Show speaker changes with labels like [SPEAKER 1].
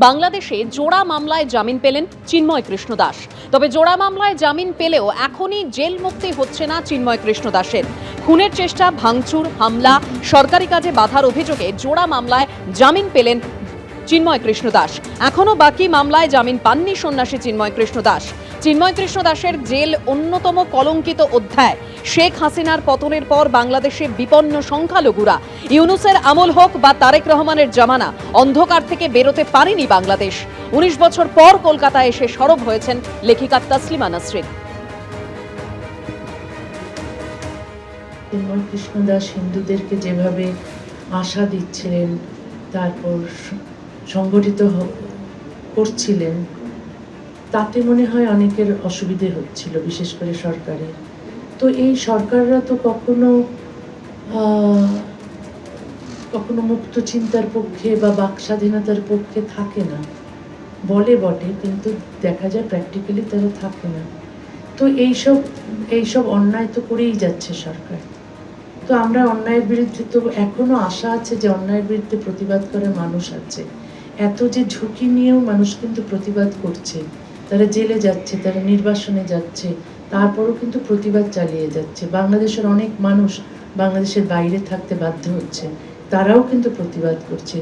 [SPEAKER 1] বাংলাদেশে জোড়া মামলায় জামিন পেলেন চিন্ময় কৃষ্ণ দাস। তবে জোড়া মামলায় জামিন পেলেও এখনই জেল মুক্তি হচ্ছে না চিন্ময় কৃষ্ণ দাসের। খুনের চেষ্টা, ভাঙচুর, হামলা, সরকারি কাজে বাধার অভিযোগে জোড়া মামলায় জামিন পেলেন চিন্ময় কৃষ্ণ দাস। এখনো বাকি মামলায় জামিন পাননি সন্ন্যাসী চিন্ময় কৃষ্ণ দাস। চিন্ময় কৃষ্ণ দাসের জেল অন্যতম কলঙ্কিত অধ্যায়। শেখ হাসিনার পতনের পর বাংলাদেশে বিপন্ন সংখ্যালঘুরা। ইউনূসের আমল হোক বা তারেক রহমানের জামানা, অন্ধকার থেকে বেরোতে পারেনি বাংলাদেশ। 19 বছর পর কলকাতায় এসে সরব হয়েছেন লেখিকা তাসলিমা নাসরিন।
[SPEAKER 2] চিন্ময় কৃষ্ণ দাস হিন্দুদেরকে যেভাবে আশা দিচ্ছিলেন, তারপর সংগঠিত করছিলেন, তাতে মনে হয় অনেকের অসুবিধে হচ্ছিল, বিশেষ করে সরকারের। তো এই সরকাররা তো কখনো মুক্ত চিন্তার পক্ষে বা বাক স্বাধীনতার পক্ষে থাকে না, বলে বটে, কিন্তু দেখা যায় প্র্যাকটিক্যালি তারা থাকে না। তো এইসব অন্যায় তো করেই যাচ্ছে সরকার। তো আমরা অন্যায়ের বিরুদ্ধে, তো এখনো আশা আছে যে অন্যায়ের বিরুদ্ধে প্রতিবাদ করার মানুষ আছে। এত যে ঝুঁকি নিয়েও মানুষ কিন্তু প্রতিবাদ করছে, তারা জেলে যাচ্ছে, তারা নির্বাসনে যাচ্ছে, তারপরও কিন্তু প্রতিবাদ চালিয়ে যাচ্ছে। বাংলাদেশের অনেক মানুষ বাংলাদেশের বাইরে থাকতে বাধ্য হচ্ছে, তারাও কিন্তু প্রতিবাদ করছে।